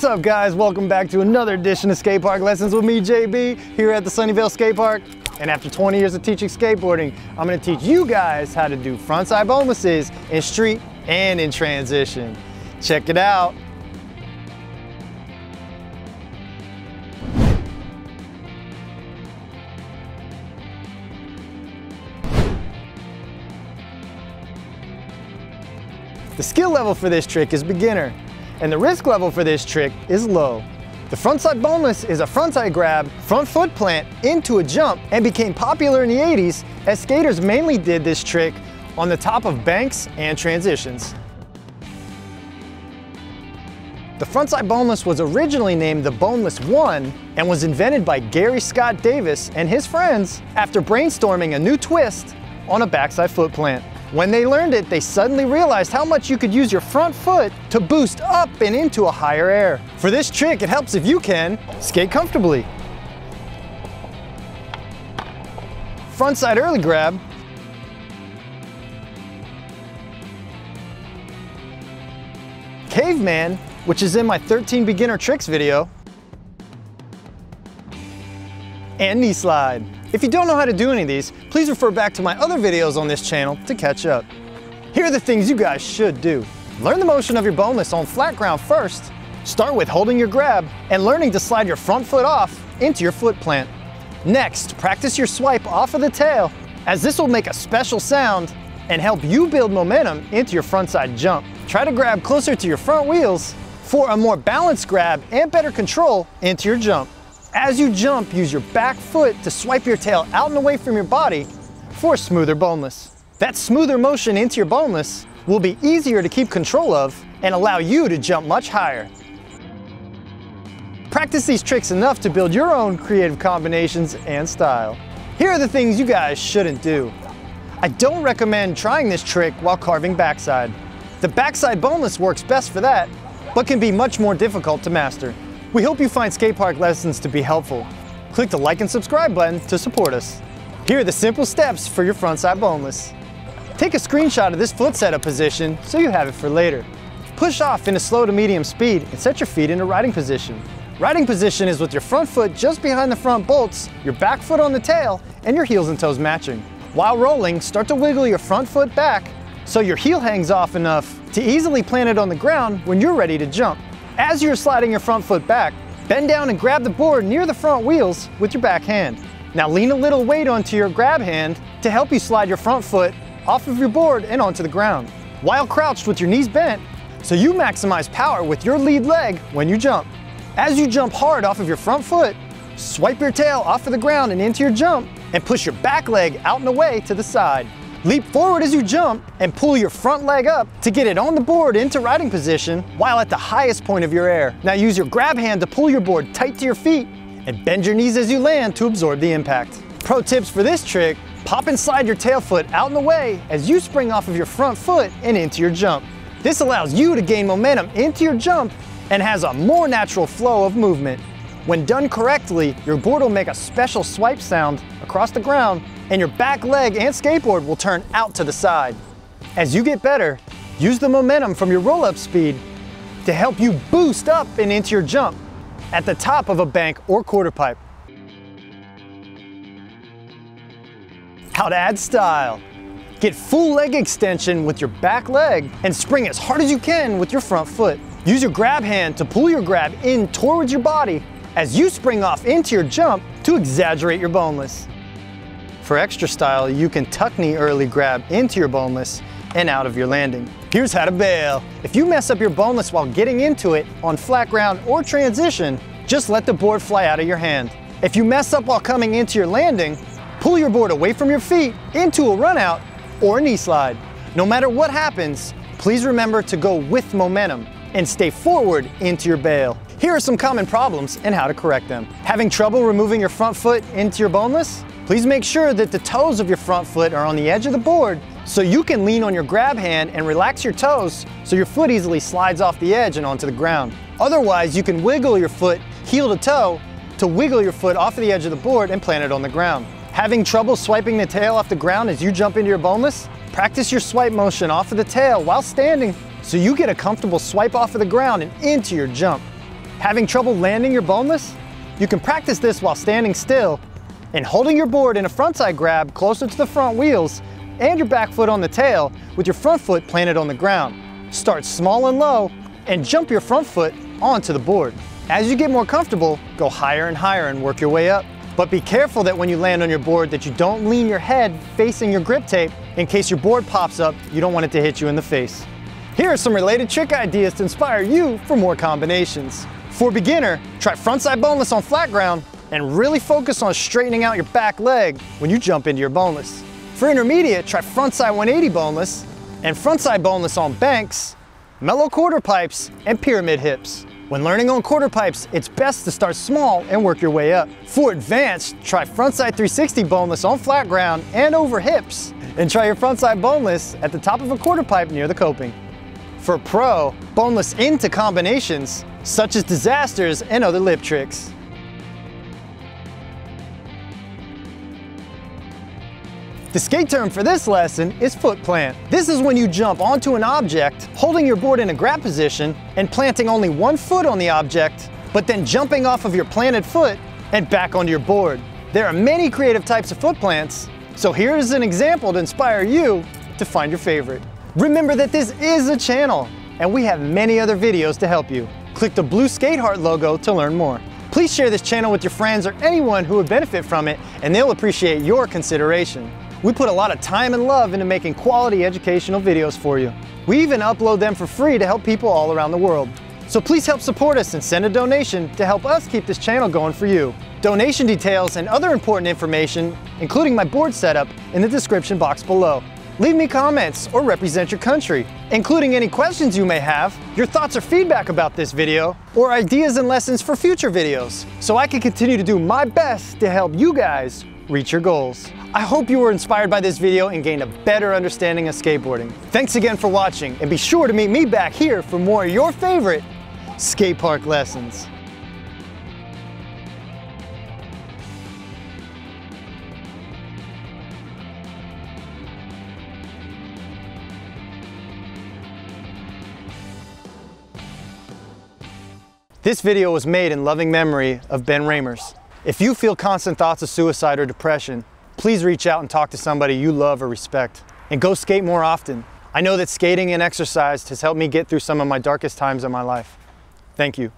up, guys? Welcome back to another edition of Skatepark Lessons with me, JB, here at the Sunnyvale Skatepark. And after 20 years of teaching skateboarding, I'm gonna teach you guys how to do frontside bonelesses in street and in transition. Check it out. The skill level for this trick is beginner, and the risk level for this trick is low. The frontside boneless is a frontside grab, front foot plant into a jump, and became popular in the 80s as skaters mainly did this trick on the top of banks and transitions. The frontside boneless was originally named the Boneless 1 and was invented by Gary Scott Davis and his friends after brainstorming a new twist on a backside foot plant. When they learned it, they suddenly realized how much you could use your front foot to boost up and into a higher air. For this trick, it helps if you can skate comfortably. Frontside early grab. Caveman, which is in my 13 beginner tricks video. And knee slide. If you don't know how to do any of these, please refer back to my other videos on this channel to catch up. Here are the things you guys should do. Learn the motion of your boneless on flat ground first. Start with holding your grab and learning to slide your front foot off into your foot plant. Next, practice your swipe off of the tail, as this will make a special sound and help you build momentum into your frontside jump. Try to grab closer to your front wheels for a more balanced grab and better control into your jump. As you jump, use your back foot to swipe your tail out and away from your body for a smoother boneless. That smoother motion into your boneless will be easier to keep control of and allow you to jump much higher. Practice these tricks enough to build your own creative combinations and style. Here are the things you guys shouldn't do. I don't recommend trying this trick while carving backside. The backside boneless works best for that, but can be much more difficult to master. We hope you find Skatepark lessons to be helpful. Click the like and subscribe button to support us. Here are the simple steps for your frontside boneless. Take a screenshot of this foot setup position so you have it for later. Push off in a slow to medium speed and set your feet into riding position. Riding position is with your front foot just behind the front bolts, your back foot on the tail, and your heels and toes matching. While rolling, start to wiggle your front foot back so your heel hangs off enough to easily plant it on the ground when you're ready to jump. As you're sliding your front foot back, bend down and grab the board near the front wheels with your back hand. Now lean a little weight onto your grab hand to help you slide your front foot off of your board and onto the ground, while crouched with your knees bent, so you maximize power with your lead leg when you jump. As you jump hard off of your front foot, swipe your tail off of the ground and into your jump, and push your back leg out and away to the side. Leap forward as you jump and pull your front leg up to get it on the board into riding position while at the highest point of your air. Now use your grab hand to pull your board tight to your feet and bend your knees as you land to absorb the impact. Pro tips for this trick: pop and slide your tail foot out and away as you spring off of your front foot and into your jump. This allows you to gain momentum into your jump and has a more natural flow of movement. When done correctly, your board will make a special swipe sound across the ground and your back leg and skateboard will turn out to the side. As you get better, use the momentum from your roll-up speed to help you boost up and into your jump at the top of a bank or quarter pipe. How to add style. Get full leg extension with your back leg and spring as hard as you can with your front foot. Use your grab hand to pull your grab in towards your body as you spring off into your jump to exaggerate your boneless. For extra style, you can tuck knee early grab into your boneless and out of your landing. Here's how to bail. If you mess up your boneless while getting into it on flat ground or transition, just let the board fly out of your hand. If you mess up while coming into your landing, pull your board away from your feet into a run out or a knee slide. No matter what happens, please remember to go with momentum and stay forward into your bail. Here are some common problems and how to correct them. Having trouble removing your front foot into your boneless? Please make sure that the toes of your front foot are on the edge of the board so you can lean on your grab hand and relax your toes so your foot easily slides off the edge and onto the ground. Otherwise, you can wiggle your foot heel to toe to wiggle your foot off of the edge of the board and plant it on the ground. Having trouble swiping the tail off the ground as you jump into your boneless? Practice your swipe motion off of the tail while standing so you get a comfortable swipe off of the ground and into your jump. Having trouble landing your boneless? You can practice this while standing still and holding your board in a frontside grab closer to the front wheels and your back foot on the tail with your front foot planted on the ground. Start small and low and jump your front foot onto the board. As you get more comfortable, go higher and higher and work your way up. But be careful that when you land on your board that you don't lean your head facing your grip tape in case your board pops up. You don't want it to hit you in the face. Here are some related trick ideas to inspire you for more combinations. For beginner, try frontside boneless on flat ground and really focus on straightening out your back leg when you jump into your boneless. For intermediate, try frontside 180 boneless and frontside boneless on banks, mellow quarter pipes, and pyramid hips. When learning on quarter pipes, it's best to start small and work your way up. For advanced, try frontside 360 boneless on flat ground and over hips, and try your frontside boneless at the top of a quarter pipe near the coping. For pro, boneless into combinations, such as disasters and other lip tricks. The skate term for this lesson is foot plant. This is when you jump onto an object, holding your board in a grab position and planting only one foot on the object, but then jumping off of your planted foot and back onto your board. There are many creative types of foot plants, so here is an example to inspire you to find your favorite. Remember that this is a channel, and we have many other videos to help you. Click the blue Skate Heart logo to learn more. Please share this channel with your friends or anyone who would benefit from it, and they'll appreciate your consideration. We put a lot of time and love into making quality educational videos for you. We even upload them for free to help people all around the world. So please help support us and send a donation to help us keep this channel going for you. Donation details and other important information, including my board setup, in the description box below. Leave me comments or represent your country, including any questions you may have, your thoughts or feedback about this video, or ideas and lessons for future videos, so I can continue to do my best to help you guys reach your goals. I hope you were inspired by this video and gained a better understanding of skateboarding. Thanks again for watching, and be sure to meet me back here for more of your favorite skate park lessons. This video was made in loving memory of Ben Ramers. If you feel constant thoughts of suicide or depression, please reach out and talk to somebody you love or respect. And go skate more often. I know that skating and exercise has helped me get through some of my darkest times in my life. Thank you.